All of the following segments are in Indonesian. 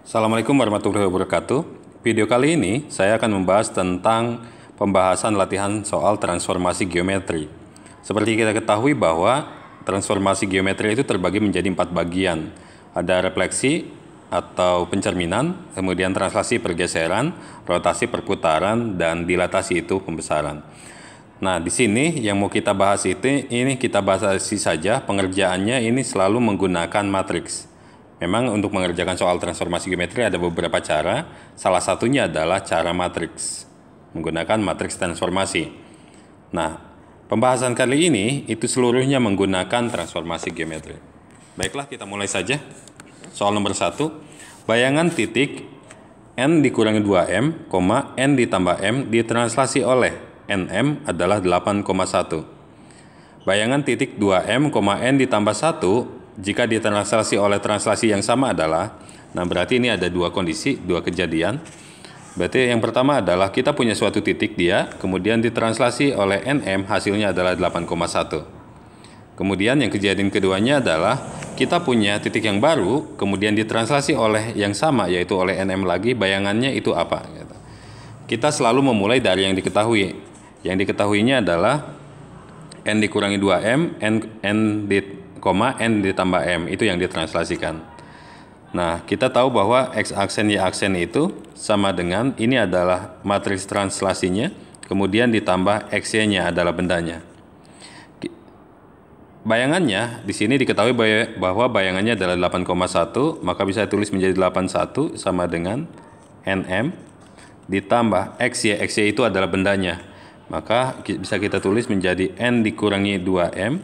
Assalamualaikum warahmatullahi wabarakatuh. Video kali ini saya akan membahas tentang pembahasan latihan soal transformasi geometri. Seperti kita ketahui bahwa transformasi geometri itu terbagi menjadi 4 bagian. Ada refleksi atau pencerminan, kemudian translasi pergeseran, rotasi perputaran, dan dilatasi itu pembesaran. Nah, di sini yang mau kita bahas ini kita bahas saja. Pengerjaannya ini selalu menggunakan matriks. Memang untuk mengerjakan soal transformasi geometri ada beberapa cara. Salah satunya adalah cara matriks, menggunakan matriks transformasi. Nah, pembahasan kali ini itu seluruhnya menggunakan transformasi geometri. Baiklah, kita mulai saja. Soal nomor 1, bayangan titik n dikurangi 2m, n ditambah m ditranslasi oleh nm adalah 8,1. Bayangan titik 2m, n ditambah 1 jika ditranslasi oleh translasi yang sama adalah, nah berarti ini ada dua kondisi, dua kejadian. Berarti yang pertama adalah kita punya suatu titik dia, kemudian ditranslasi oleh nm, hasilnya adalah 8,1. Kemudian yang kejadian keduanya adalah kita punya titik yang baru, kemudian ditranslasi oleh yang sama, yaitu oleh nm lagi, bayangannya itu apa? Kita selalu memulai dari yang diketahui. Yang diketahuinya adalah n dikurangi 2m, n ditambah m, itu yang ditranslasikan. Nah, kita tahu bahwa x aksen y aksen itu sama dengan, ini adalah matriks translasinya, kemudian ditambah xy-nya adalah bendanya. Bayangannya di sini diketahui bahwa bayangannya adalah 8,1, maka bisa ditulis menjadi 81 sama dengan nm ditambah xy itu adalah bendanya. Maka bisa kita tulis menjadi n dikurangi 2m,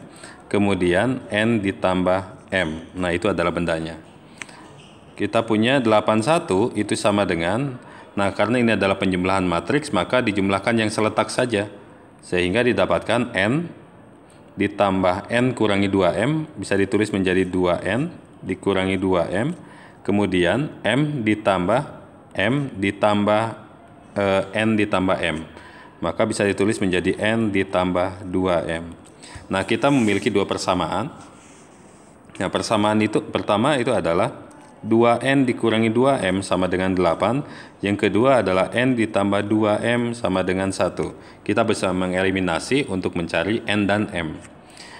kemudian n ditambah m. Nah, itu adalah bendanya. Kita punya 81 itu sama dengan, nah karena ini adalah penjumlahan matriks, maka dijumlahkan yang seletak saja. Sehingga didapatkan n ditambah n kurangi 2m, bisa ditulis menjadi 2n dikurangi 2m, kemudian m ditambah n ditambah m. Maka bisa ditulis menjadi n ditambah 2m. Nah, kita memiliki dua persamaan. Nah, persamaan itu pertama itu adalah 2n dikurangi 2m sama dengan 8. Yang kedua adalah n ditambah 2m sama dengan 1. Kita bisa mengeliminasi untuk mencari n dan m.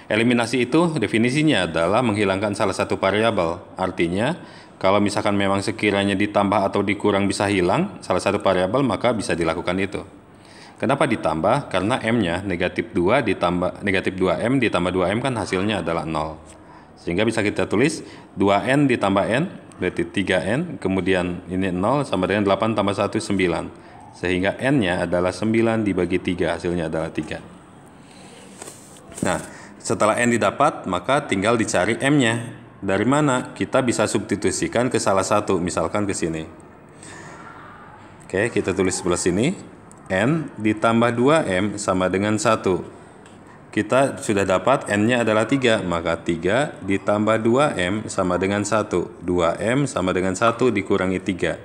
Eliminasi itu definisinya adalah menghilangkan salah satu variabel. Artinya, kalau misalkan memang sekiranya ditambah atau dikurang bisa hilang salah satu variabel, maka bisa dilakukan itu. Kenapa ditambah? Karena m-nya negatif 2 ditambah negatif 2m ditambah 2m kan hasilnya adalah 0. Sehingga bisa kita tulis 2n ditambah n berarti 3n, kemudian ini 0 sama dengan 8 tambah 1 9. Sehingga n-nya adalah 9 dibagi 3, hasilnya adalah 3. Nah, setelah n didapat, maka tinggal dicari m-nya. Dari mana? Kita bisa substitusikan ke salah satu, misalkan ke sini. Oke, kita tulis sebelah sini. N ditambah 2M sama dengan 1. Kita sudah dapat N-nya adalah 3, maka 3 ditambah 2M sama dengan 1. 2M sama dengan 1 dikurangi 3.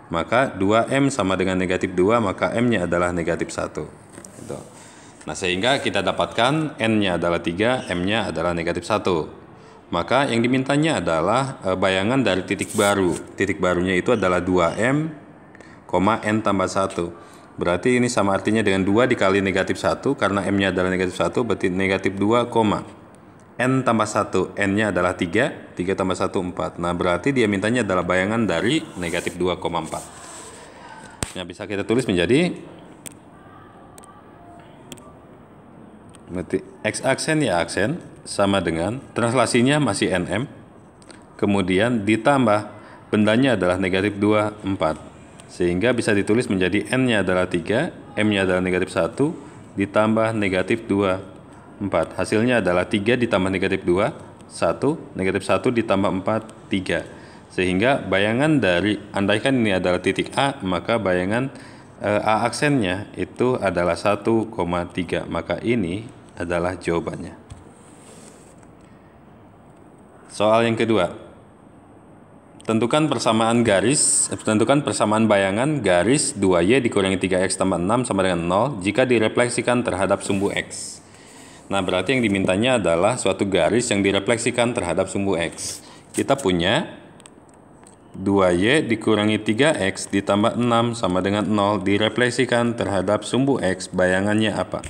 Maka 2M sama dengan negatif 2, maka M-nya adalah negatif 1. Gitu. Nah, sehingga kita dapatkan N-nya adalah 3, M-nya adalah negatif 1. Maka yang dimintanya adalah bayangan dari titik baru. Titik barunya itu adalah 2M, N tambah 1. Berarti ini sama artinya dengan 2 dikali negatif 1, karena M-nya adalah negatif 1, berarti negatif 2, N tambah 1, N-nya adalah 3, 3 tambah 1, 4. Nah, berarti dia mintanya adalah bayangan dari negatif 2,4. Nah, bisa kita tulis menjadi berarti X aksen Y aksen sama dengan, translasinya masih NM, kemudian ditambah, bendanya adalah negatif 2, 4. Sehingga bisa ditulis menjadi n-nya adalah 3, m-nya adalah negatif 1, ditambah negatif 2, 4. Hasilnya adalah 3 ditambah negatif 2, 1, negatif 1 ditambah 4, 3. Sehingga bayangan dari, andaikan ini adalah titik A, maka bayangan A aksennya itu adalah 1,3. Maka ini adalah jawabannya. Soal yang kedua. Tentukan persamaan bayangan garis 2y dikurangi 3x tambah 6 sama dengan 0 jika direfleksikan terhadap sumbu x. Nah, berarti yang dimintanya adalah suatu garis yang direfleksikan terhadap sumbu x. Kita punya 2Y dikurangi 3X ditambah 6 sama dengan 0 direfleksikan terhadap sumbu X, bayangannya apa?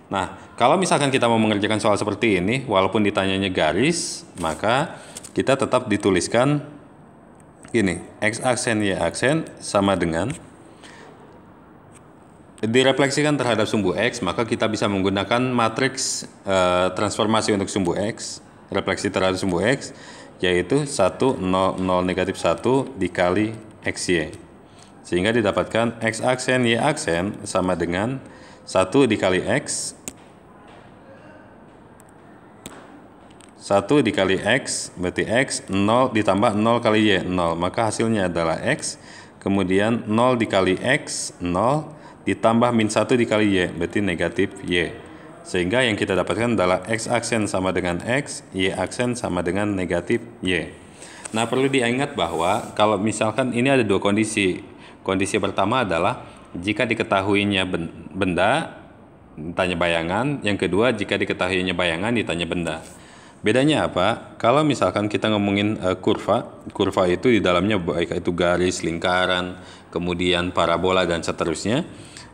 Nah, kalau misalkan kita mau mengerjakan soal seperti ini, walaupun ditanyanya garis, maka kita tetap dituliskan gini, X aksen Y aksen sama dengan direfleksikan terhadap sumbu X, maka kita bisa menggunakan matriks transformasi untuk sumbu X, refleksi terhadap sumbu X, yaitu 1, 0, 0, negatif 1 dikali XY. Sehingga didapatkan X aksen Y aksen sama dengan 1 dikali X, 1 dikali X, berarti X, 0 ditambah 0 kali Y, 0. Maka hasilnya adalah X, kemudian 0 dikali X, 0, ditambah min 1 dikali Y, berarti negatif Y. Sehingga yang kita dapatkan adalah X aksen sama dengan X, Y aksen sama dengan negatif Y. Nah, perlu diingat bahwa kalau misalkan ini ada dua kondisi. Kondisi pertama adalah jika diketahuinya benda, ditanya bayangan. Yang kedua, jika diketahuinya bayangan, ditanya benda. Bedanya apa? Kalau misalkan kita ngomongin kurva itu di dalamnya baik itu garis, lingkaran, kemudian parabola, dan seterusnya.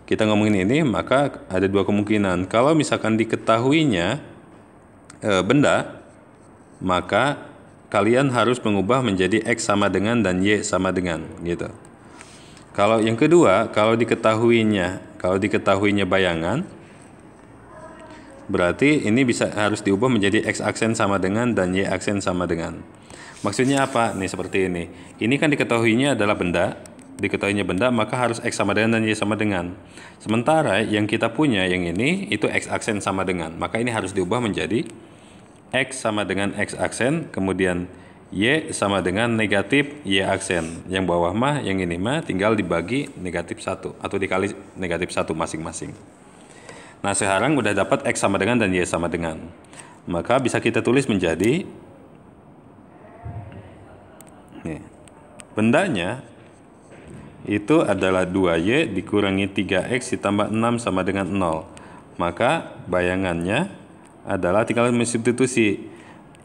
Kita ngomongin ini, maka ada dua kemungkinan. Kalau misalkan diketahuinya benda, maka kalian harus mengubah menjadi X sama dengan dan Y sama dengan, gitu. Kalau yang kedua, kalau diketahuinya bayangan, berarti ini harus diubah menjadi X aksen sama dengan dan Y aksen sama dengan. Maksudnya apa? Nih seperti ini. Ini kan diketahuinya adalah benda. Diketahuinya benda, maka harus X sama dengan dan Y sama dengan. Sementara yang kita punya yang ini itu X aksen sama dengan, maka ini harus diubah menjadi X sama dengan X aksen, kemudian Y sama dengan negatif Y aksen. Yang bawah mah, yang ini mah tinggal dibagi negatif 1 atau dikali negatif 1 masing-masing. Nah, sekarang udah dapat X sama dengan dan Y sama dengan, maka bisa kita tulis menjadi nih, bendanya itu adalah 2Y dikurangi 3X ditambah 6 sama dengan 0. Maka bayangannya adalah tinggal substitusi.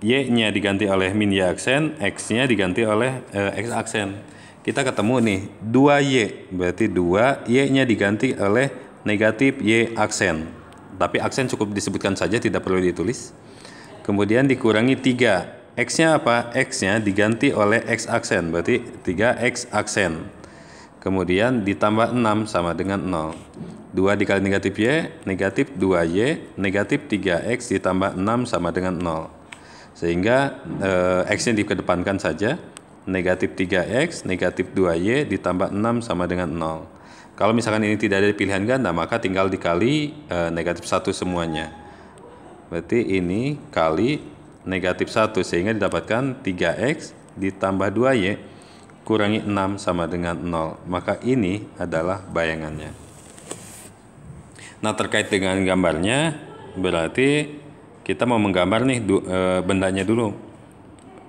Y-nya diganti oleh min Y aksen, X-nya diganti oleh X aksen. Kita ketemu nih 2Y, berarti 2, Y-nya diganti oleh negatif Y aksen. Tapi aksen cukup disebutkan saja, tidak perlu ditulis. Kemudian dikurangi 3. X-nya apa? X-nya diganti oleh X aksen, berarti 3X aksen. Kemudian ditambah 6 sama dengan 0. 2 dikali negatif Y, negatif 2Y, negatif 3X ditambah 6 sama dengan 0. Sehingga X-nya dikedepankan saja. Negatif 3X, negatif 2Y ditambah 6 sama dengan 0. Kalau misalkan ini tidak ada pilihan ganda, maka tinggal dikali negatif 1 semuanya. Berarti ini kali negatif 1, sehingga didapatkan 3X ditambah 2Y kurangi 6 sama dengan 0. Maka ini adalah bayangannya. Nah, terkait dengan gambarnya, berarti kita mau menggambar nih bendanya dulu.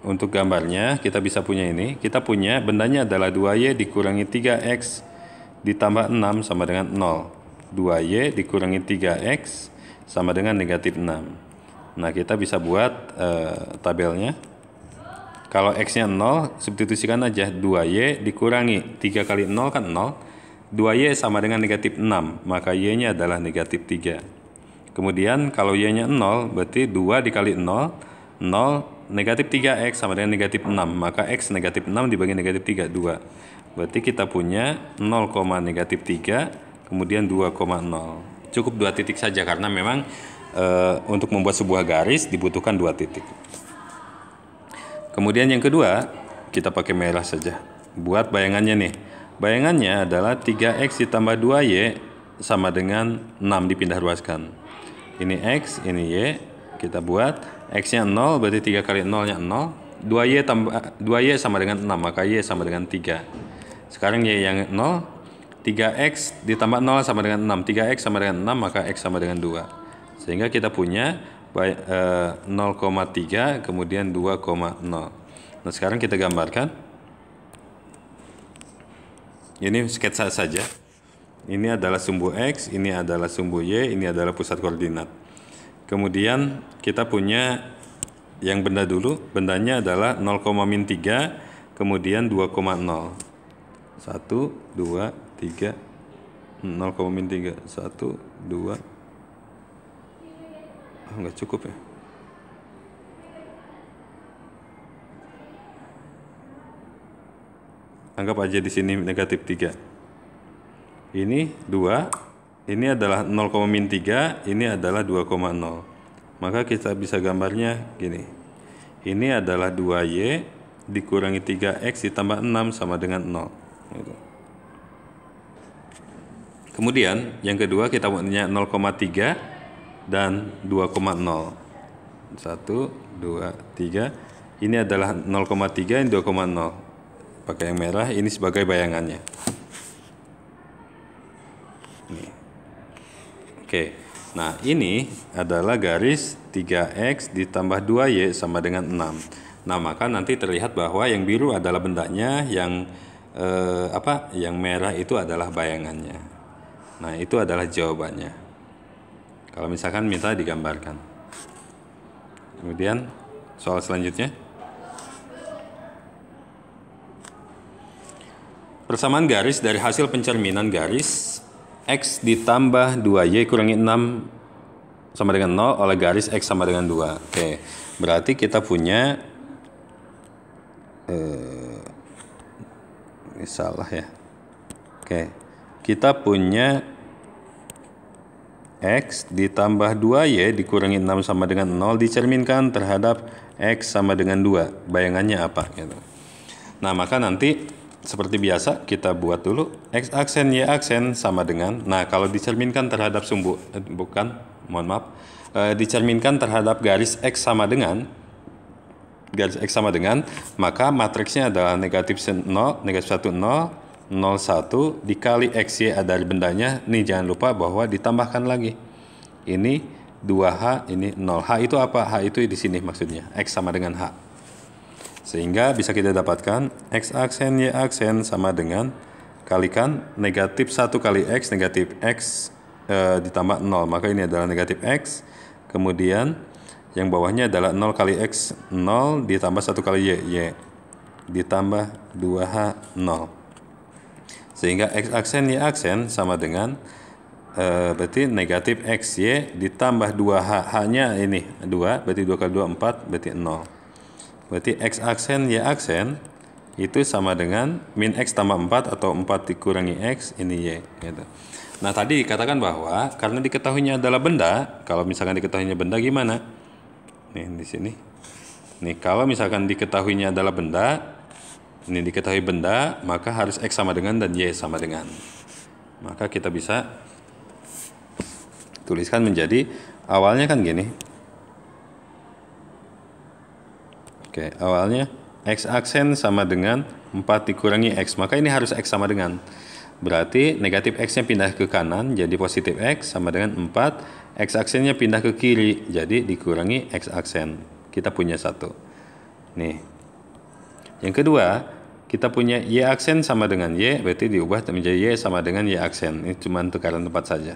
Untuk gambarnya kita bisa punya ini. Kita punya bendanya adalah 2Y dikurangi 3X ditambah 6 sama dengan 0. 2Y dikurangi 3X sama dengan negatif 6. Nah, kita bisa buat tabelnya. Kalau X-nya 0, substitusikan aja 2Y dikurangi 3 kali 0 kan 0. 2Y sama dengan negatif 6, maka Y-nya adalah negatif 3. Kemudian kalau Y-nya 0, berarti 2 dikali 0, 0, negatif 3X sama dengan negatif 6, maka X negatif 6 dibagi negatif 3, 2. Berarti kita punya 0, negatif 3, kemudian 2,0. Cukup 2 titik saja, karena memang untuk membuat sebuah garis dibutuhkan 2 titik. Kemudian yang kedua, kita pakai merah saja. Buat bayangannya nih. Bayangannya adalah 3X ditambah 2Y sama dengan 6 dipindah ruaskan. Ini X, ini Y. Kita buat X-nya 0, berarti 3 kali 0-nya 0. 2Y sama dengan 6, maka Y sama dengan 3. Sekarang Y yang 0. 3X ditambah 0 sama dengan 6. 3X sama dengan 6, maka X sama dengan 2. Sehingga kita punya 0,3 kemudian 2,0. Nah, sekarang kita gambarkan. Ini sketsa saja. Ini adalah sumbu X, ini adalah sumbu Y, ini adalah pusat koordinat. Kemudian kita punya yang benda dulu. Bendanya adalah 0,-3 kemudian 2,0. 1, 2, 3, 0,3, 1, 2. Nggak cukup ya. Anggap aja di sini negatif 3. Ini 2, ini adalah 0,3, ini adalah 2,0. Maka kita bisa gambarnya gini. Ini adalah 2Y dikurangi 3X ditambah 6 sama dengan 0. Gitu. Kemudian yang kedua kita punya 0,3 dan 2,0. 1, 2, 3. Ini adalah 0,3, ini 2,0. Pakai yang merah, ini sebagai bayangannya. Nih. Oke, nah ini adalah garis 3X ditambah 2Y sama dengan 6. Nah, maka nanti terlihat bahwa yang biru adalah bendanya, yang yang merah itu adalah bayangannya. Nah, itu adalah jawabannya. Kalau misalkan minta digambarkan. Kemudian soal selanjutnya. Persamaan garis dari hasil pencerminan garis X ditambah 2Y kurangi 6 sama dengan 0 oleh garis X sama dengan 2. Oke, berarti kita punya salah ya. Oke, kita punya X ditambah 2Y dikurangi 6 sama dengan 0 dicerminkan terhadap X sama dengan 2. Bayangannya apa? Gitu. Nah, maka nanti seperti biasa kita buat dulu X aksen Y aksen sama dengan, nah kalau dicerminkan terhadap dicerminkan terhadap garis X sama dengan, maka matriksnya adalah negatif 0, negatif 1, 0, 0, 1 dikali XY dari bendanya. Nih jangan lupa bahwa ditambahkan lagi. Ini 2H, ini 0. H itu apa? H itu di sini maksudnya. X sama dengan H. Sehingga bisa kita dapatkan X aksen Y aksen sama dengan kalikan negatif 1 kali X, negatif X ditambah 0. Maka ini adalah negatif X. Kemudian yang bawahnya adalah 0 kali X, 0 ditambah 1 kali Y ditambah 2H, 0. Sehingga X aksen Y aksen sama dengan berarti negatif XY ditambah 2H. H-nya ini 2, berarti 2 kali 2, 4, berarti 0. Berarti X aksen Y aksen itu sama dengan min X tambah 4 atau 4 dikurangi X, ini Y. Gitu. Nah, tadi dikatakan bahwa karena diketahuinya adalah benda, kalau misalkan diketahuinya benda gimana? Nih, di sini. Nih, kalau misalkan diketahuinya adalah benda, ini diketahui benda, maka harus X sama dengan dan Y sama dengan. Maka kita bisa tuliskan menjadi, awalnya kan gini. Oke, awalnya X aksen sama dengan 4 dikurangi X. Maka ini harus X sama dengan. Berarti negatif X-nya pindah ke kanan, jadi positif X sama dengan 4. X aksennya pindah ke kiri, jadi dikurangi X aksen. Kita punya 1. Nih. Yang kedua, kita punya Y aksen sama dengan Y, berarti diubah menjadi Y sama dengan Y aksen. Ini cuma tukaran tempat saja.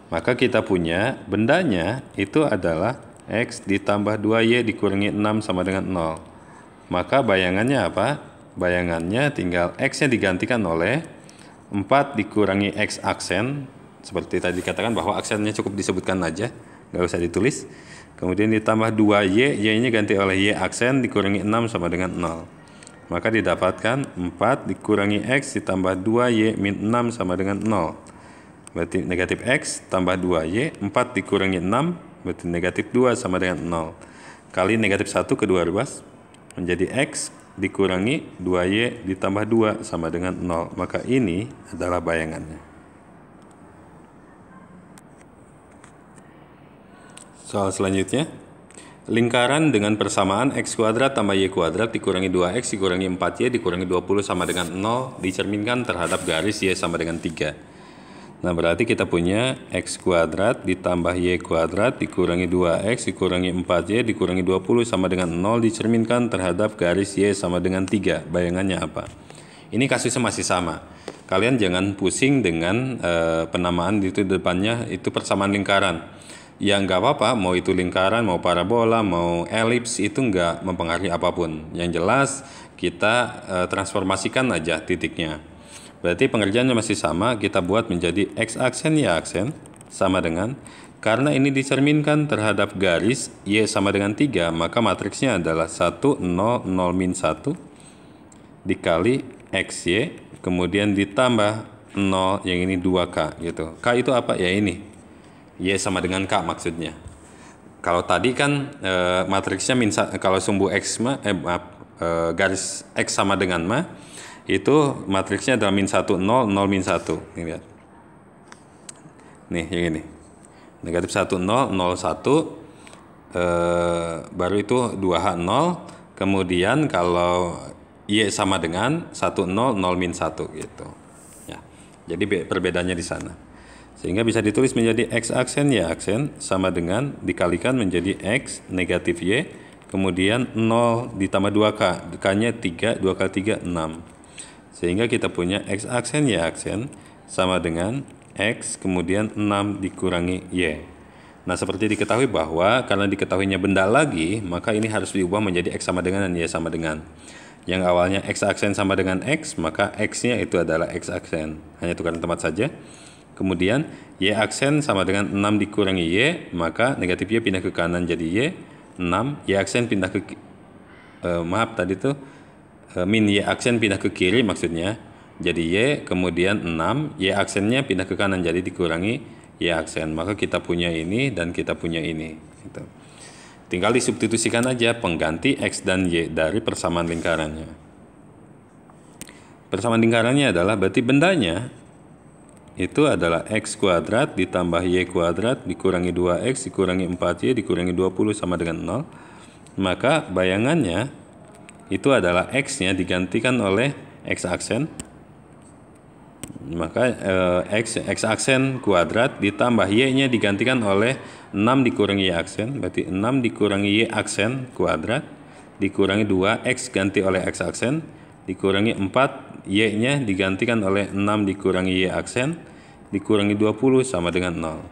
Maka kita punya bendanya itu adalah X ditambah 2Y dikurangi 6 sama dengan 0. Maka bayangannya apa? Bayangannya tinggal X-nya digantikan oleh 4 dikurangi X aksen. Seperti tadi dikatakan bahwa aksennya cukup disebutkan aja, nggak usah ditulis. Kemudian ditambah 2Y, Y-nya ganti oleh Y aksen dikurangi 6 sama dengan 0. Maka didapatkan 4 dikurangi X ditambah 2Y min 6 sama dengan 0. Berarti negatif X tambah 2Y, 4 dikurangi 6, berarti negatif 2 sama dengan 0. Kali negatif 1 kedua ruas, menjadi X dikurangi 2Y ditambah 2 sama dengan 0. Maka ini adalah bayangannya. Soal selanjutnya. Lingkaran dengan persamaan X kuadrat tambah Y kuadrat dikurangi 2X dikurangi 4Y dikurangi 20 sama dengan 0 dicerminkan terhadap garis Y sama dengan 3. Nah, berarti kita punya X kuadrat ditambah Y kuadrat dikurangi 2X dikurangi 4Y dikurangi 20 sama dengan 0 dicerminkan terhadap garis Y sama dengan 3. Bayangannya apa? Ini kasusnya masih sama. Kalian jangan pusing dengan penamaan itu depannya itu persamaan lingkaran. Ya nggak apa-apa, mau itu lingkaran, mau parabola, mau elips, itu nggak mempengaruhi apapun. Yang jelas kita transformasikan aja titiknya. Berarti pengerjaannya masih sama, kita buat menjadi X aksen Y aksen sama dengan, karena ini dicerminkan terhadap garis Y sama dengan 3, maka matriksnya adalah 1, 0, 0, min 1 dikali XY, kemudian ditambah 0, yang ini 2K gitu. K itu apa? Ya ini. Y sama dengan K maksudnya. Kalau tadi kan matriksnya kalau sumbu X garis X sama dengan ma, itu matriksnya adalah min 1, 0, 0, min 1. Nih, lihat. Nih, yang ini. Negatif 1, 0, 0, 1. Baru itu 2H, 0. Kemudian kalau Y sama dengan 1, 0, 0, min 1 gitu. Ya. Jadi perbedaannya di sana. Sehingga bisa ditulis menjadi X aksen Y aksen sama dengan dikalikan menjadi X negatif Y, kemudian 0 ditambah 2K. K-nya 3, 2 kali 3, 6. Sehingga kita punya X aksen Y aksen sama dengan X kemudian 6 dikurangi Y. Nah, seperti diketahui bahwa karena diketahuinya benda lagi, maka ini harus diubah menjadi X sama dengan dan Y sama dengan. Yang awalnya X aksen sama dengan X, maka X-nya itu adalah X aksen. Hanya tukaran tempat saja. Kemudian Y aksen sama dengan 6 dikurangi Y, maka negatif Y pindah ke kanan jadi Y, 6. Y aksen pindah ke tadi tuh min Y aksen pindah ke kiri maksudnya jadi Y, kemudian 6 Y aksennya pindah ke kanan jadi dikurangi Y aksen, maka kita punya ini dan kita punya ini gitu. Tinggal disubstitusikan aja pengganti X dan Y dari persamaan lingkarannya. Persamaan lingkarannya adalah berarti bendanya itu adalah X kuadrat ditambah Y kuadrat dikurangi 2X dikurangi 4Y dikurangi 20 sama dengan 0. Maka bayangannya itu adalah X-nya digantikan oleh X aksen. Maka X aksen kuadrat ditambah Y-nya digantikan oleh 6 dikurangi Y aksen. Berarti 6 dikurangi Y aksen kuadrat dikurangi 2X ganti oleh X aksen dikurangi 4 Y-nya digantikan oleh 6 dikurangi Y aksen dikurangi 20 sama dengan 0.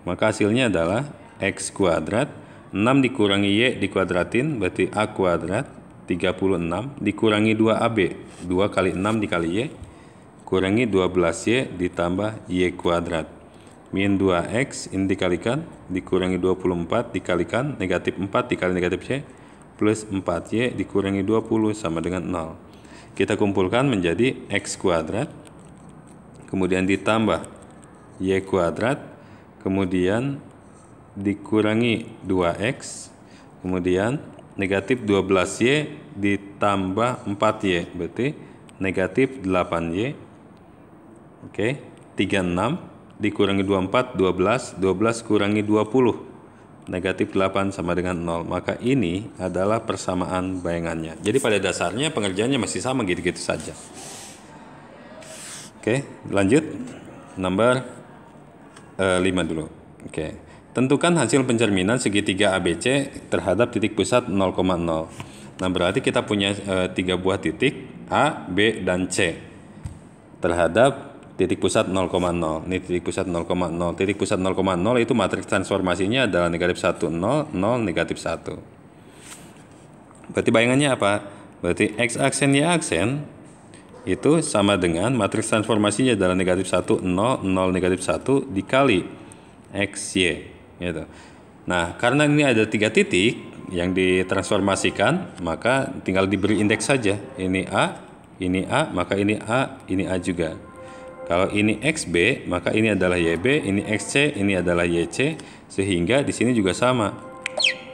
Maka hasilnya adalah X kuadrat 6 dikurangi Y dikuadratin berarti A kuadrat 36 dikurangi 2AB 2 kali 6 dikali Y kurangi 12Y ditambah Y kuadrat min 2X ini dikalikan dikurangi 24 dikalikan negatif 4 dikali negatif Y plus 4Y dikurangi 20 sama dengan 0. Kita kumpulkan menjadi X kuadrat kemudian ditambah Y kuadrat kemudian dikurangi 2X kemudian negatif 12Y ditambah 4Y berarti negatif 8Y. Oke, 36 dikurangi 24 12 12 kurangi 20 negatif 8 sama dengan 0. Maka ini adalah persamaan bayangannya. Jadi pada dasarnya pengerjaannya masih sama gitu-gitu saja. Oke, lanjut nomor 5 dulu. Oke, tentukan hasil pencerminan segitiga ABC terhadap titik pusat 0,0. Nah, berarti kita punya 3 buah titik A, B, dan C terhadap titik pusat 0,0. Ini titik pusat 0,0. Titik pusat 0,0 itu matriks transformasinya adalah negatif 1, 0, 0, negatif 1. Berarti bayangannya apa? Berarti X aksen Y aksen itu sama dengan matriks transformasinya adalah negatif 1, 0, 0, negatif 1 dikali XY gitu. Nah, karena ini ada 3 titik yang ditransformasikan, maka tinggal diberi indeks saja. Ini A, maka ini A juga. Kalau ini XB, maka ini adalah YB, ini XC, ini adalah YC, sehingga di sini juga sama.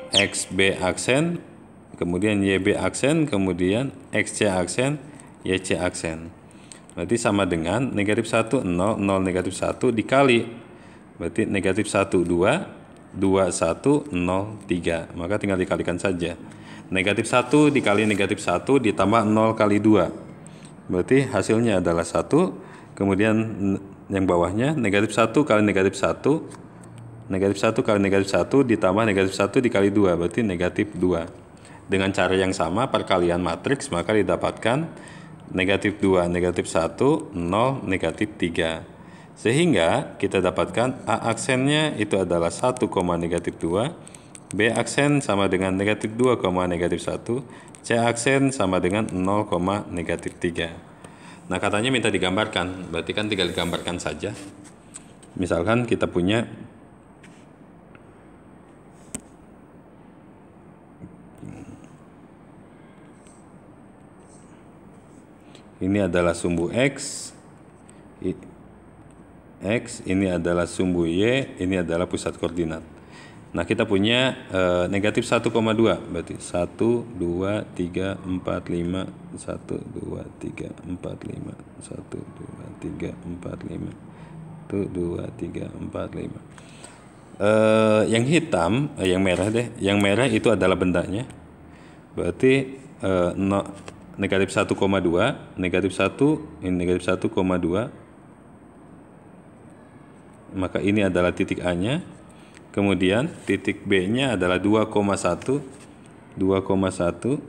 XB aksen, kemudian YB aksen, kemudian XC aksen, YC aksen. Berarti sama dengan negatif 1, 0, 0, negatif 1 dikali. Berarti negatif 1, 2, 2, 1, 0, 3. Maka tinggal dikalikan saja. Negatif 1 dikali negatif 1 ditambah 0 kali 2. Berarti hasilnya adalah 1. Kemudian yang bawahnya negatif 1 kali negatif 1. Negatif 1 kali negatif 1 ditambah negatif 1 dikali 2. Berarti negatif 2. Dengan cara yang sama perkalian matriks maka didapatkan negatif 2, negatif 1, 0, negatif 3. Sehingga kita dapatkan A aksennya itu adalah 1, negatif 2, B aksen sama dengan negatif 2, negatif 1, C aksen sama dengan 0, negatif 3. Nah, katanya minta digambarkan, berarti kan tinggal digambarkan saja. Misalkan kita punya ini adalah sumbu X, ini adalah sumbu Y, ini adalah pusat koordinat. Nah, kita punya negatif 1,2, berarti 1, 2, 3, 4, 5, 1, 2, 3, 4, 5, 1, 2, 3, 4, 5, 1, 2, 3, 4, 5. Yang hitam, yang merah deh, yang merah itu adalah bendanya, berarti negatif 1,2, negatif 1, ini negatif 1,2, maka ini adalah titik A-nya. Kemudian titik B-nya adalah 2,1, 2,1,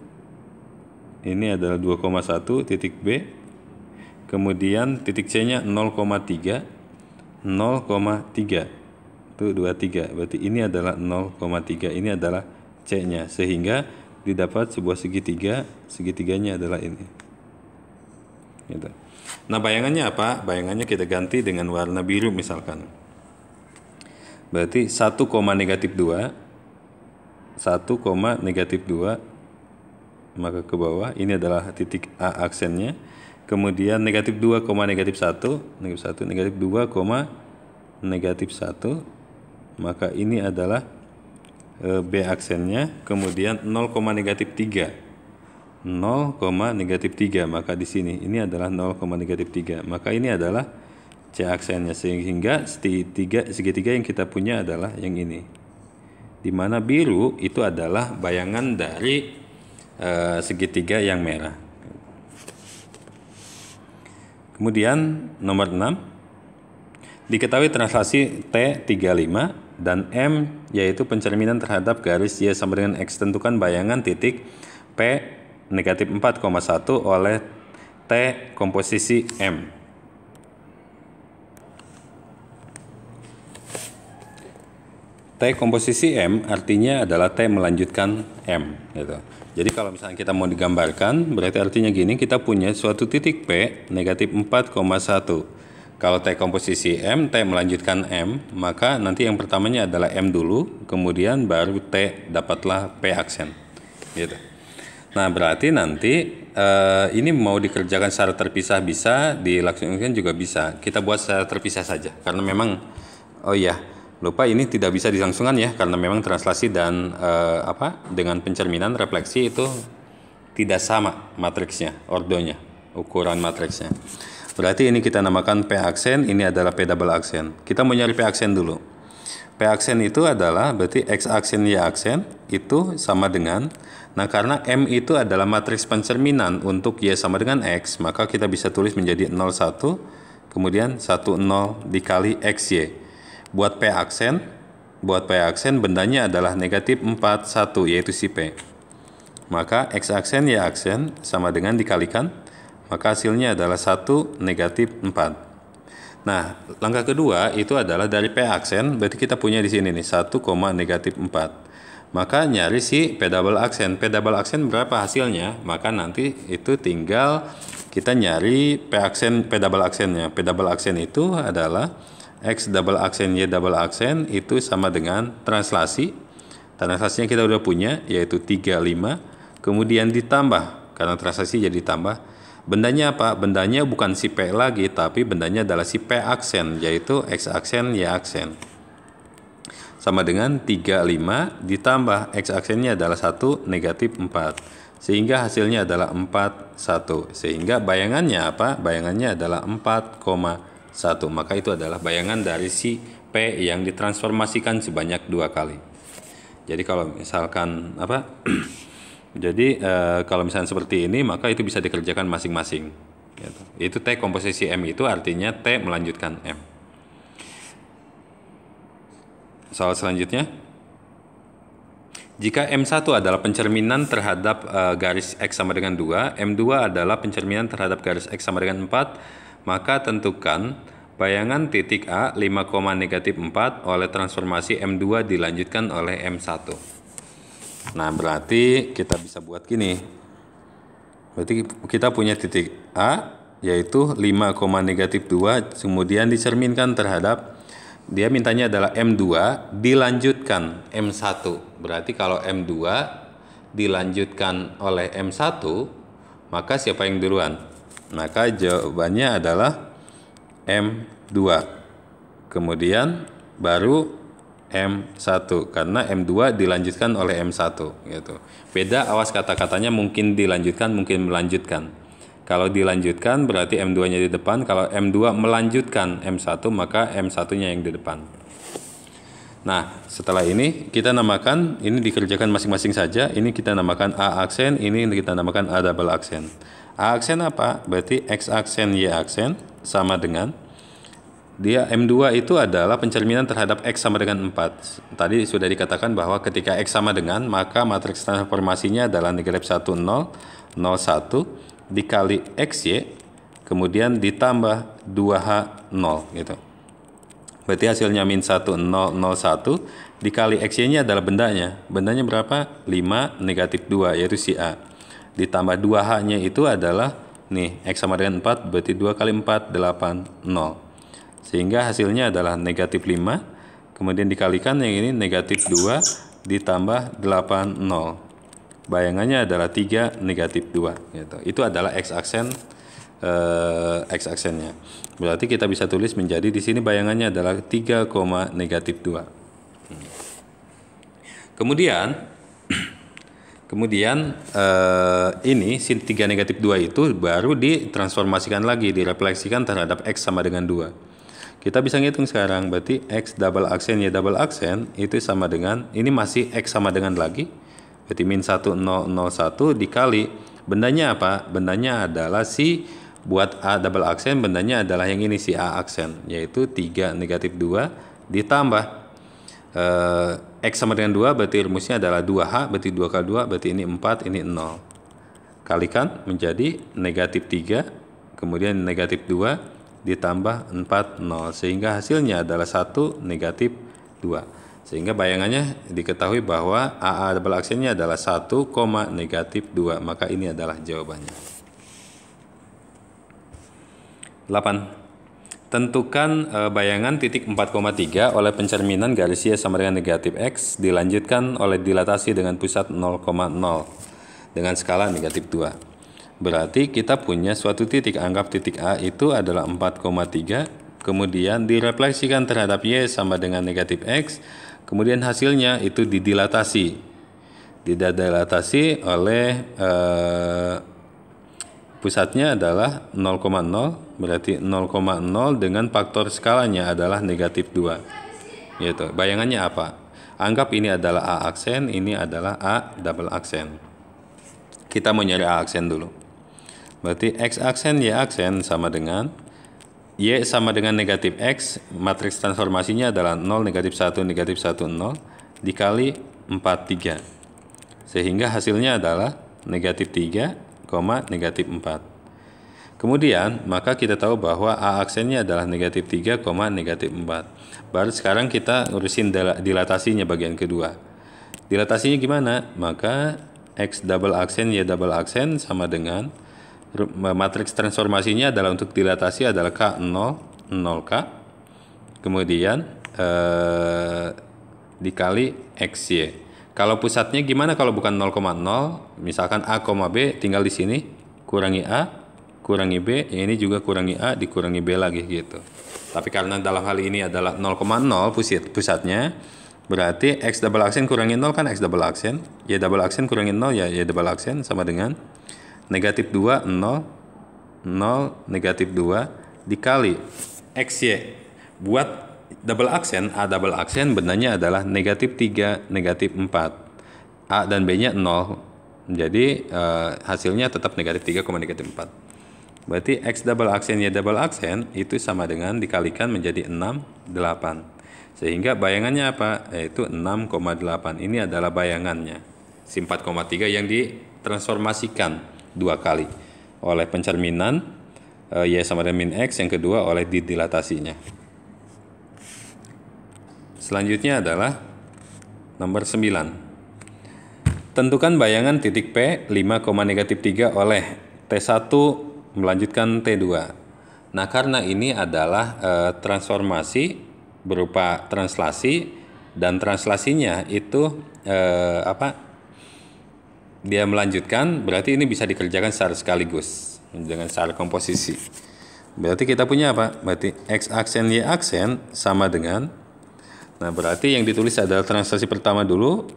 ini adalah 2,1 titik B. Kemudian titik C-nya 0,3, 0,3, itu 23, berarti ini adalah 0,3, ini adalah C-nya, sehingga didapat sebuah segitiga, segitiganya adalah ini. Gitu. Nah, bayangannya apa? Bayangannya kita ganti dengan warna biru misalkan. Berarti 1, negatif 2, 1, negatif 2, maka ke bawah ini adalah titik A aksennya. Kemudian negatif 2, negatif 1, negatif 2, negatif 1, maka ini adalah B aksennya. Kemudian 0, negatif 3, 0, negatif 3, maka di sini ini adalah 0, negatif 3, maka ini adalah C aksennya, sehingga segitiga yang kita punya adalah yang ini, di mana biru itu adalah bayangan dari segitiga yang merah. Kemudian nomor 6, diketahui translasi T35 dan M yaitu pencerminan terhadap garis Y sama dengan X. Tentukan bayangan titik P negatif 4,1 oleh T komposisi M. T komposisi M artinya adalah T melanjutkan M, gitu. Jadi kalau misalnya kita mau digambarkan, berarti artinya gini, kita punya suatu titik P negatif 4,1. Kalau T komposisi M, T melanjutkan M, maka nanti yang pertamanya adalah M dulu, kemudian baru T dapatlah P aksen, gitu. Nah, berarti nanti ini mau dikerjakan secara terpisah bisa, dilaksanakan juga bisa. Kita buat secara terpisah saja, karena memang, oh iya, lupa ini tidak bisa dilangsungkan ya, karena memang translasi dan dengan pencerminan refleksi itu tidak sama matriksnya, ordonya, ukuran matriksnya. Berarti ini kita namakan P aksen, ini adalah P double aksen. Kita mau nyari P aksen dulu. P aksen itu adalah berarti X aksen Y aksen itu sama dengan, nah karena M itu adalah matriks pencerminan untuk Y sama dengan X, maka kita bisa tulis menjadi 0, 1, kemudian 1, 0 dikali XY. Buat P aksen bendanya adalah negatif 4, 1, yaitu si P. Maka X aksen Y aksen sama dengan dikalikan, maka hasilnya adalah 1, negatif 4. Nah, langkah kedua itu adalah dari P aksen, berarti kita punya di sini nih 1, negatif 4. Maka nyari si P double aksen. P double aksen berapa hasilnya? Maka nanti itu tinggal kita nyari P double aksennya. P double aksen itu adalah X double aksen Y double aksen itu sama dengan translasi. Translasinya kita udah punya, yaitu 35. Kemudian ditambah, karena translasi jadi ditambah. Bendanya apa? Bendanya bukan si P lagi, tapi bendanya adalah si P aksen, yaitu X aksen Y aksen. Sama dengan 35 ditambah X aksennya adalah 1, negatif 4. Sehingga hasilnya adalah 4, 1. Sehingga bayangannya apa? Bayangannya adalah 4,1. Maka itu adalah bayangan dari si P yang ditransformasikan sebanyak 2 kali. Jadi kalau misalkan jadi kalau misalnya seperti ini, maka itu bisa dikerjakan masing-masing, gitu. Itu T komposisi M itu artinya T melanjutkan M. Soal selanjutnya, jika M1 adalah pencerminan terhadap garis X sama dengan 2, M2 adalah pencerminan terhadap garis X sama dengan 4, maka tentukan bayangan titik A 5, negatif 4 oleh transformasi M2 dilanjutkan oleh M1. Nah, berarti kita bisa buat gini. Berarti kita punya titik A yaitu 5, negatif 2, kemudian dicerminkan terhadap, dia mintanya adalah M2 dilanjutkan M1. Berarti kalau M2 dilanjutkan oleh M1, maka siapa yang duluan? Maka jawabannya adalah M2. Kemudian baru M1, karena M2 dilanjutkan oleh M1 gitu. Beda awas kata-katanya, mungkin dilanjutkan, mungkin melanjutkan. Kalau dilanjutkan berarti M2-nya di depan, kalau M2 melanjutkan M1 maka M1-nya yang di depan. Nah, setelah ini kita namakan, ini dikerjakan masing-masing saja. Ini kita namakan A aksen, ini kita namakan A double aksen. A aksen apa? Berarti X aksen Y aksen sama dengan, dia M2 itu adalah pencerminan terhadap X sama dengan 4. Tadi sudah dikatakan bahwa ketika X sama dengan, maka matriks transformasinya adalah negatif 1, 0, 0, 1 dikali XY, kemudian ditambah 2H 0 gitu. Berarti hasilnya min 1, 0, 0, 1 dikali XY-nya adalah bendanya. Bendanya berapa? 5, negatif 2, yaitu si A. Ditambah 2H-nya itu adalah, nih, X sama dengan 4, berarti 2 kali 4, 8, 0. Sehingga hasilnya adalah negatif 5, kemudian dikalikan yang ini negatif 2, ditambah 8, 0. Bayangannya adalah 3, negatif 2 gitu. Itu adalah X aksen, X aksennya. Berarti kita bisa tulis menjadi di sini bayangannya adalah 3, negatif 2. Kemudian ini sin 3 negatif 2 itu baru ditransformasikan lagi, direfleksikan terhadap X sama dengan 2. Kita bisa ngitung sekarang, berarti X double aksen Y double aksen itu sama dengan, ini masih X sama dengan lagi, berarti min 1, 0, 0, 1 dikali, bendanya apa? Bendanya adalah si, buat A double aksen bendanya adalah yang ini, si A aksen, yaitu 3 negatif 2 ditambah X sama dengan 2, berarti rumusnya adalah 2H, berarti 2 kali 2, berarti ini 4, ini 0. Kalikan menjadi negatif 3, kemudian negatif 2 ditambah 4, 0. Sehingga hasilnya adalah 1, negatif 2. Sehingga bayangannya diketahui bahwa AA double aksennya adalah 1, negatif 2. Maka ini adalah jawabannya. 8. Tentukan bayangan titik 4,3 oleh pencerminan garis Y sama dengan negatif X dilanjutkan oleh dilatasi dengan pusat 0,0 dengan skala negatif 2. Berarti kita punya suatu titik, anggap titik A itu adalah 4,3, kemudian direfleksikan terhadap Y sama dengan negatif X, kemudian hasilnya itu didilatasi oleh pusatnya adalah 0,0, berarti 0,0 dengan faktor skalanya adalah negatif 2. Gitu. Bayangannya apa? Anggap ini adalah A aksen, ini adalah A double aksen. Kita mau nyari A aksen dulu. Berarti X aksen Y aksen sama dengan, Y sama dengan negatif X, matriks transformasinya adalah 0, negatif 1, negatif 1, 0 dikali 4, 3. Sehingga hasilnya adalah negatif 3, negatif 4. Kemudian maka kita tahu bahwa A aksennya adalah negatif 3, negatif 4. Baru sekarang kita urusin dilatasinya bagian kedua. Dilatasinya gimana? Maka X double aksen Y double aksen sama dengan, matriks transformasinya adalah untuk dilatasi adalah K0, 0K, kemudian dikali XY. Kalau pusatnya gimana kalau bukan 0,0? Misalkan A, B tinggal di sini, kurangi A, kurangi B, ini juga kurangi A, dikurangi B lagi gitu. Tapi karena dalam hal ini adalah 0,0 pusatnya, berarti X double aksen kurangi 0 kan X double aksen, Y double aksen kurangi 0 ya Y double aksen sama dengan negatif 2, 0, 0, negatif 2 dikali XY. Buat double aksen, A double aksen bendanya adalah negatif 3, negatif 4. A dan B-nya 0. Jadi hasilnya tetap negatif 3, negatif 4. Berarti X double aksen Y double aksen itu sama dengan dikalikan menjadi 6, 8. Sehingga bayangannya apa? Yaitu 6,8. Ini adalah bayangannya. Si 4,3 yang ditransformasikan 2 kali oleh pencerminan Y sama dengan min X, yang kedua oleh didilatasinya. Selanjutnya adalah nomor 9. Tentukan bayangan titik P 5, negatif 3 oleh T1 melanjutkan T2. Nah, karena ini adalah transformasi berupa translasi, dan translasinya itu dia melanjutkan, berarti ini bisa dikerjakan secara sekaligus dengan secara komposisi. Berarti kita punya apa? Berarti X aksen Y aksen sama dengan, nah berarti yang ditulis adalah translasi pertama dulu,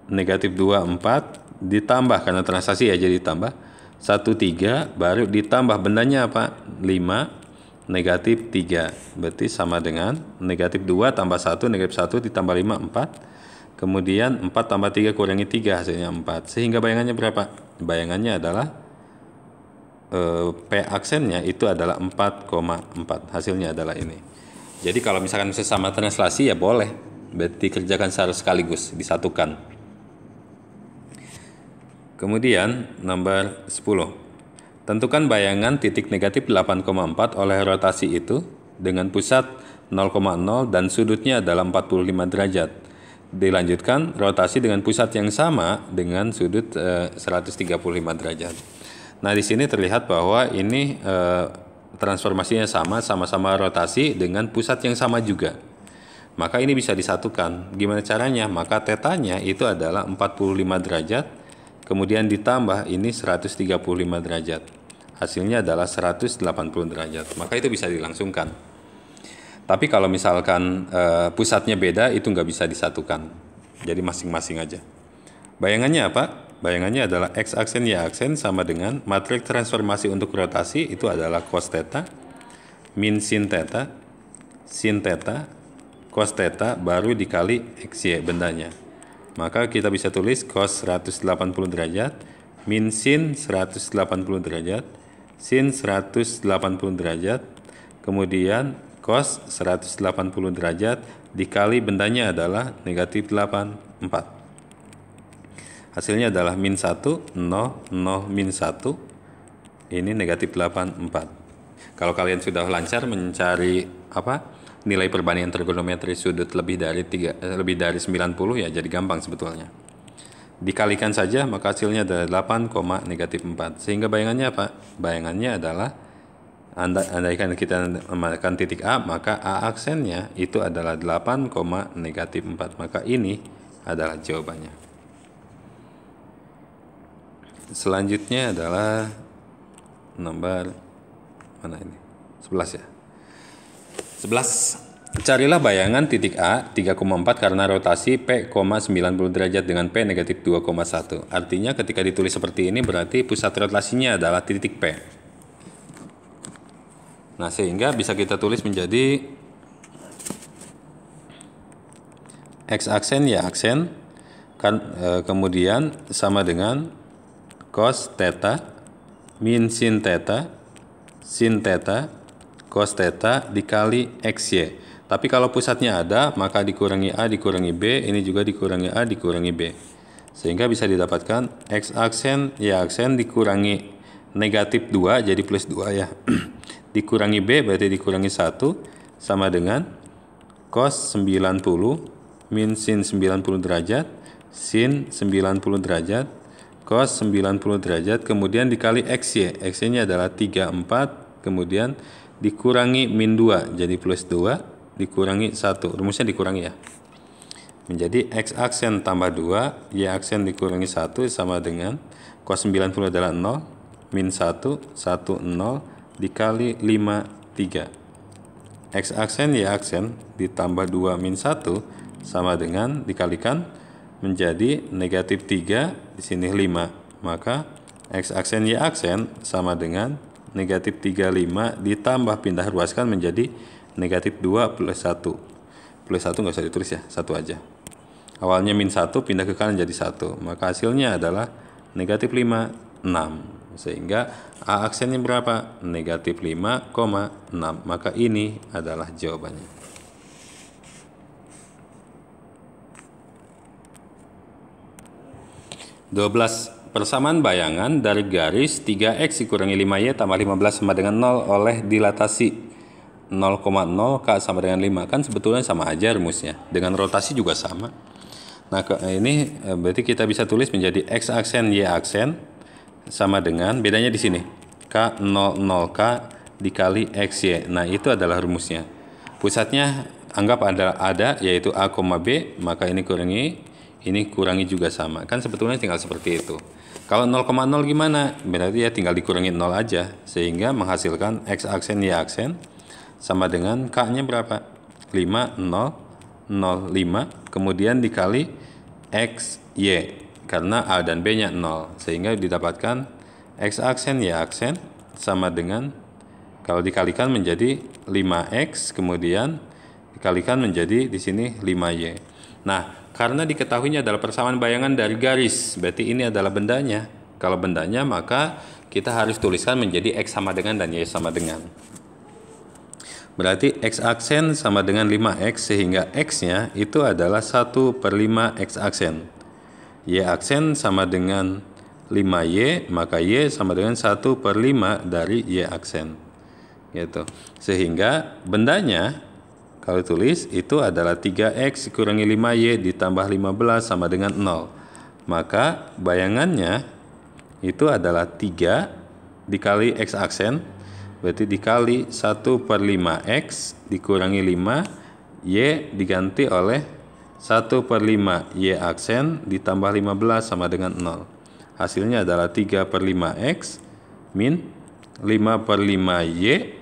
negatif 2, 4, ditambah, karena translasi ya jadi ditambah, 1, 3, baru ditambah bendanya apa? 5, negatif 3. Berarti sama dengan negatif 2 tambah 1, negatif 1 ditambah 5, 4. Kemudian 4 tambah 3 kurangi 3, hasilnya 4. Sehingga bayangannya berapa? Bayangannya adalah P aksennya itu adalah 4,4. Hasilnya adalah ini. Jadi kalau misalkan sesama translasi ya boleh, berarti kerjakan secara sekaligus, disatukan. Kemudian nomor 10. Tentukan bayangan titik negatif 8,4 oleh rotasi itu dengan pusat 0,0 dan sudutnya adalah 45 derajat. Dilanjutkan rotasi dengan pusat yang sama dengan sudut 135 derajat. Nah, di sini terlihat bahwa ini transformasinya sama-sama rotasi dengan pusat yang sama juga. Maka ini bisa disatukan. Gimana caranya? Maka tetanya itu adalah 45 derajat. Kemudian ditambah ini 135 derajat. Hasilnya adalah 180 derajat. Maka itu bisa dilangsungkan. Tapi kalau misalkan pusatnya beda, itu nggak bisa disatukan. Jadi masing-masing aja. Bayangannya apa? Bayangannya adalah X aksen Y aksen sama dengan matriks transformasi untuk rotasi itu adalah cos theta, min sin theta, cos theta, baru dikali XY bendanya. Maka kita bisa tulis cos 180 derajat, min sin 180 derajat, sin 180 derajat, kemudian cos 180 derajat dikali bendanya adalah negatif 84. Hasilnya adalah min 1, 0, 0, min 1, ini negatif 84. Kalau kalian sudah lancar mencari nilai perbandingan trigonometri sudut lebih dari 90 ya, jadi gampang sebetulnya. Dikalikan saja maka hasilnya adalah 8, negatif 4. Sehingga bayangannya apa? Bayangannya adalah andaikan kita memakan titik A, maka A aksennya itu adalah 8, negatif 4. Maka ini adalah jawabannya. Selanjutnya adalah nomor mana ini? 11 ya. 11. Carilah bayangan titik A 3,4 karena rotasi P, 90 derajat dengan P negatif 2,1. Artinya ketika ditulis seperti ini berarti pusat rotasinya adalah titik P. Nah, sehingga bisa kita tulis menjadi X aksen Y aksen kemudian sama dengan cos theta min sin theta cos theta dikali XY. Tapi kalau pusatnya ada, maka dikurangi A dikurangi B, ini juga dikurangi A dikurangi B. Sehingga bisa didapatkan X aksen Y aksen dikurangi negatif 2 jadi plus 2 ya. Dikurangi B berarti dikurangi 1 sama dengan cos 90 min sin 90 derajat sin 90 derajat cos 90 derajat kemudian dikali XY. XY-nya adalah 34 kemudian dikurangi min 2 jadi plus 2 dikurangi 1, rumusnya dikurangi ya, menjadi X aksen tambah 2 Y aksen dikurangi 1 sama dengan cos 90 adalah 0 min 1 0 dikali 5 3. X aksen Y aksen ditambah 2 min 1 sama dengan dikalikan menjadi negatif 3, di sini 5, maka X aksen Y aksen sama dengan negatif 35 ditambah pindah ruaskan menjadi negatif 2 plus 1. Plus 1 nggak usah ditulis ya, 1 aja. Awalnya min 1 pindah ke kanan jadi 1. Maka hasilnya adalah negatif 5, 6. Sehingga A aksennya berapa? Negatif 5,6. Maka ini adalah jawabannya. Persamaan bayangan dari garis 3x dikurangi 5y tambah 15 sama dengan 0 oleh dilatasi 0,0 K sama dengan 5. Kan sebetulnya sama aja rumusnya. Dengan rotasi juga sama. Nah, ini berarti kita bisa tulis menjadi X aksen Y aksen sama dengan, bedanya di sini, K00K dikali XY. Nah, itu adalah rumusnya. Pusatnya anggap ada yaitu A, B, maka ini kurangi juga sama. Kan sebetulnya tinggal seperti itu. Kalau 0,0 gimana? Berarti ya tinggal dikurangi 0 aja, sehingga menghasilkan X aksen Y aksen sama dengan K-nya berapa? 5, 0, 0, 5, kemudian dikali X, Y, karena A dan B-nya 0, sehingga didapatkan X aksen Y aksen sama dengan, kalau dikalikan menjadi 5X, kemudian dikalikan menjadi di sini 5Y. Nah, karena diketahuinya adalah persamaan bayangan dari garis, berarti ini adalah bendanya. Kalau bendanya, maka kita harus tuliskan menjadi X sama dengan dan Y sama dengan. Berarti X aksen sama dengan 5X, sehingga X-nya itu adalah 1/5 X aksen. Y aksen sama dengan 5Y, maka Y sama dengan 1/5 dari Y aksen. Gitu. Sehingga bendanya, kalau tulis itu adalah 3X kurangi 5Y ditambah 15 sama dengan 0. Maka bayangannya itu adalah 3 dikali X aksen, berarti dikali 1/5X dikurangi 5, Y diganti oleh 1/5 Y aksen ditambah 15 sama dengan 0. Hasilnya adalah 3/5X min 5/5 Y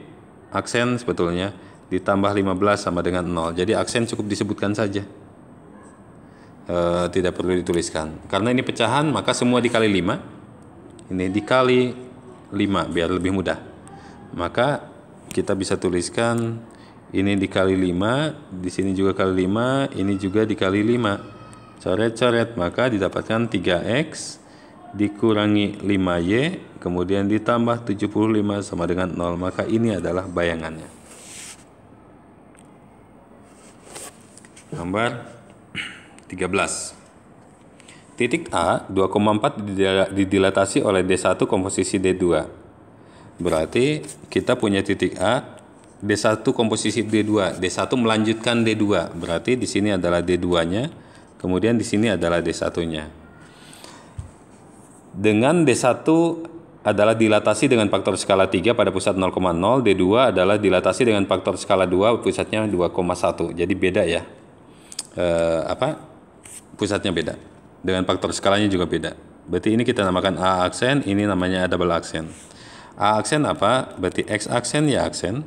aksen sebetulnya ditambah 15 sama dengan 0. Jadi aksen cukup disebutkan saja, tidak perlu dituliskan. Karena ini pecahan, maka semua dikali 5. Ini dikali 5 biar lebih mudah. Maka kita bisa tuliskan ini dikali 5, di sini juga kali 5, ini juga dikali 5. Coret-coret, maka didapatkan 3X dikurangi 5Y, kemudian ditambah 75 sama dengan 0. Maka ini adalah bayangannya. Nomor 13. Titik A 2,4 didilatasi oleh D1 komposisi D2. Berarti kita punya titik A, D1 komposisi D2. D1 melanjutkan D2. Berarti di sini adalah D2-nya, kemudian di sini adalah D1-nya. Dengan D1 adalah dilatasi dengan faktor skala 3 pada pusat 0,0, D2 adalah dilatasi dengan faktor skala 2 pusatnya 2,1. Jadi beda ya. Pusatnya beda, dengan faktor skalanya juga beda. Berarti ini kita namakan A aksen, ini namanya double aksen. A aksen apa? Berarti X aksen Y aksen.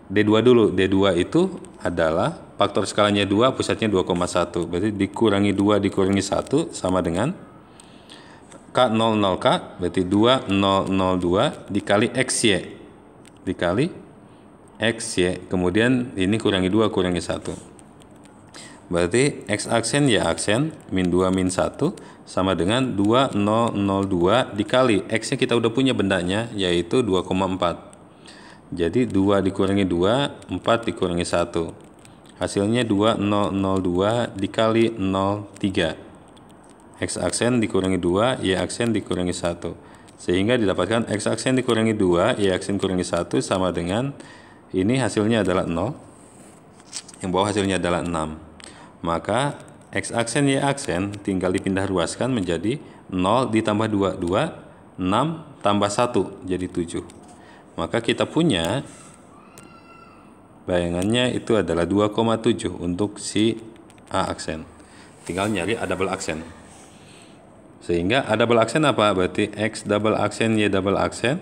D2 dulu, D2 itu adalah faktor skalanya 2, pusatnya 2,1. Berarti dikurangi 2 dikurangi 1 sama dengan K00K, berarti 2002 dikali XY dikali XY, kemudian ini kurangi 2 kurangi 1. Berarti X aksen Y aksen min 2 min 1 sama dengan 2002 dikali X-nya kita udah punya bendanya yaitu 2,4. Jadi 2 dikurangi 2, 4 dikurangi 1. Hasilnya 2002 dikali 03. X aksen dikurangi 2, Y aksen dikurangi 1. Sehingga didapatkan X aksen dikurangi 2, Y aksen kurangi 1 sama dengan, ini hasilnya adalah 0. Yang bawah hasilnya adalah 6. Maka X aksen Y aksen tinggal dipindah ruaskan menjadi 0 ditambah 2, 6 tambah 1 jadi 7. Maka kita punya bayangannya itu adalah 2,7 untuk si A aksen. Tinggal nyari A double aksen. Sehingga A double aksen apa? Berarti X double aksen Y double aksen.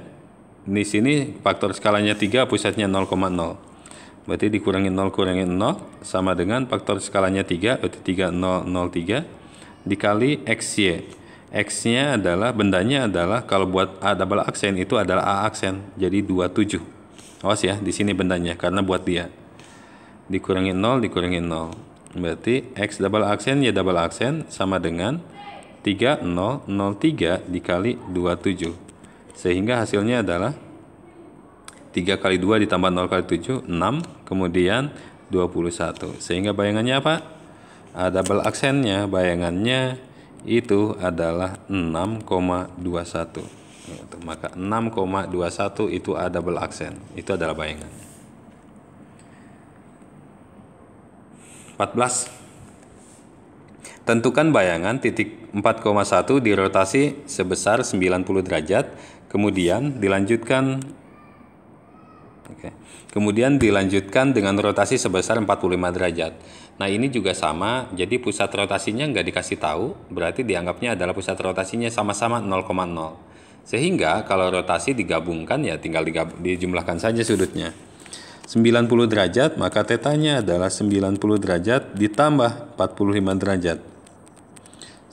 Di sini faktor skalanya 3, pusatnya 0,0. Berarti dikurangi 0 kurangi 0 sama dengan faktor skalanya 3, berarti 3003 dikali XY. X-nya adalah, bendanya adalah, kalau buat A double aksen itu adalah A aksen, jadi 27. Awas ya, di sini bendanya, karena buat dia. Dikurangi 0, dikurangi 0. Berarti X double aksen, Y double aksen sama dengan 3003 dikali 27. Sehingga hasilnya adalah 3 kali 2 ditambah 0 kali 7, 6, kemudian 21. Sehingga bayangannya apa? A double aksennya, bayangannya itu adalah 6,21. Maka 6,21 itu A double aksen. Itu adalah bayangannya. 14. Tentukan bayangan titik 4,1 dirotasi sebesar 90 derajat, kemudian dilanjutkan dengan rotasi sebesar 45 derajat. Nah, ini juga sama, jadi pusat rotasinya nggak dikasih tahu, berarti dianggapnya adalah pusat rotasinya sama-sama 0,0. Sehingga kalau rotasi digabungkan ya tinggal dijumlahkan saja sudutnya. 90 derajat, maka tetanya adalah 90 derajat ditambah 45 derajat.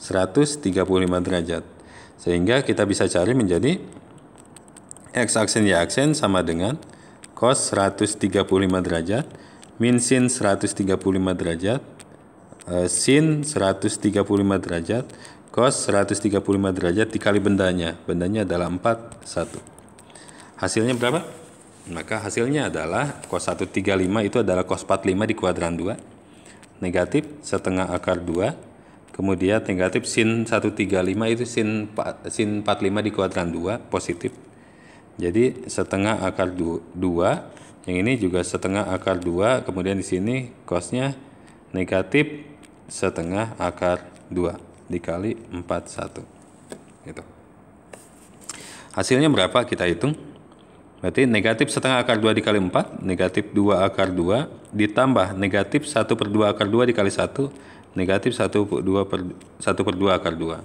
135 derajat. Sehingga kita bisa cari menjadi X aksen Y aksen sama dengan cos 135 derajat min sin 135 derajat sin 135 derajat cos 135 derajat dikali bendanya. Bendanya adalah 41. Hasilnya berapa? Maka hasilnya adalah cos 135 itu adalah cos 45 di kuadran 2 negatif setengah akar 2. Kemudian negatif sin 135 itu sin 45 di kuadran 2 positif. Jadi setengah akar 2. Yang ini juga setengah akar 2. Kemudian di sini cosnya negatif setengah akar 2 dikali 41. Gitu. Hasilnya berapa kita hitung? Berarti negatif setengah akar 2 dikali 4, negatif 2 akar 2, ditambah negatif 1/2 akar 2 dikali 1, negatif 1/2 akar 2.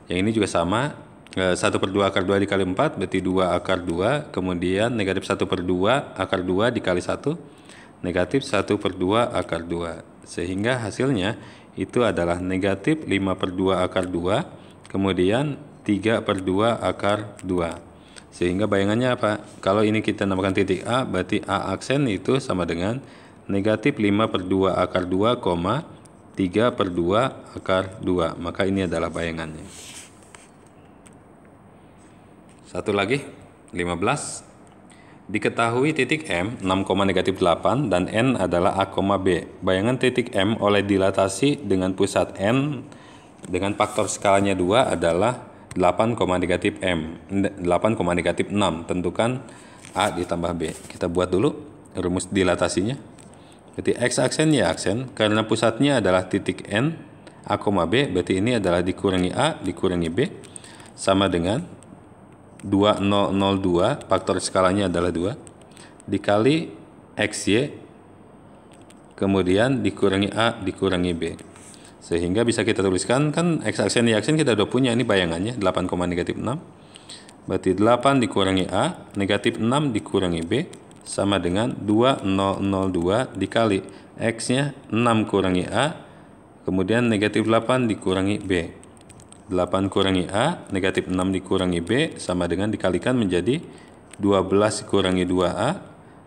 Yang ini juga sama, 1/2 akar 2 dikali 4, berarti 2 akar 2, kemudian negatif 1/2 akar 2 dikali 1, negatif 1/2 akar 2. Sehingga hasilnya itu adalah negatif 5/2 akar 2, kemudian 3/2 akar 2. Sehingga bayangannya apa? Kalau ini kita namakan titik A, berarti A aksen itu sama dengan negatif 5/2 akar 2, 3/2 akar 2. Maka ini adalah bayangannya. Satu lagi, 15. Diketahui titik M 6,-8 dan N adalah A, B. Bayangan titik M oleh dilatasi dengan pusat N dengan faktor skalanya 2 adalah 8,-6. Tentukan A ditambah B. Kita buat dulu rumus dilatasinya. Berarti X aksen Y aksen, karena pusatnya adalah titik N, A, B, berarti ini adalah dikurangi A, dikurangi B, sama dengan 2002, faktor skalanya adalah 2, dikali XY, kemudian dikurangi A, dikurangi B. Sehingga bisa kita tuliskan, kan X aksen Y aksen kita udah punya, ini bayangannya, 8,-6. Berarti 8 dikurangi A, negatif 6 dikurangi B, sama dengan 2002 dikali X-nya 6 kurangi A, kemudian negatif 8 dikurangi B. 8 kurangi A, negatif 6 dikurangi B, sama dengan dikalikan menjadi 12 dikurangi 2A,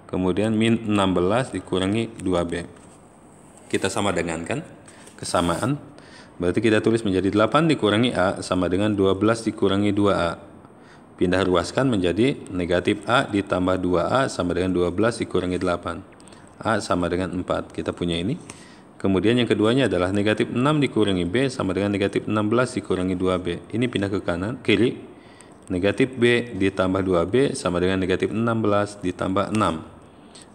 kemudian min 16 dikurangi 2B. Kita sama dengan kan? Kesamaan. Berarti kita tulis menjadi 8 dikurangi A sama dengan 12 dikurangi 2A. Pindah ruaskan menjadi negatif A ditambah 2A sama dengan 12 dikurangi 8. A sama dengan 4. Kita punya ini. Kemudian yang keduanya adalah negatif 6 dikurangi B sama dengan negatif 16 dikurangi 2B. Ini pindah ke kanan, kiri. Negatif B ditambah 2B sama dengan negatif 16 ditambah 6.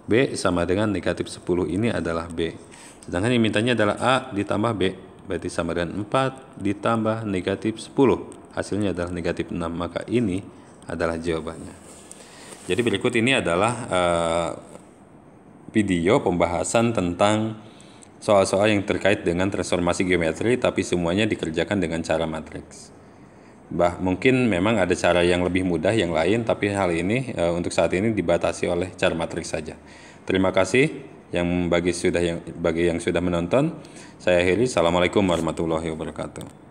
B sama dengan negatif 10. Ini adalah B. Sedangkan yang mintanya adalah A ditambah B. Berarti sama dengan 4 ditambah negatif 10. Hasilnya adalah negatif 6, maka ini adalah jawabannya. Jadi berikut ini adalah video pembahasan tentang soal-soal yang terkait dengan transformasi geometri, tapi semuanya dikerjakan dengan cara matriks. Mungkin memang ada cara yang lebih mudah yang lain, tapi hal ini untuk saat ini dibatasi oleh cara matriks saja. Terima kasih bagi yang sudah menonton. Saya akhiri. Assalamualaikum warahmatullahi wabarakatuh.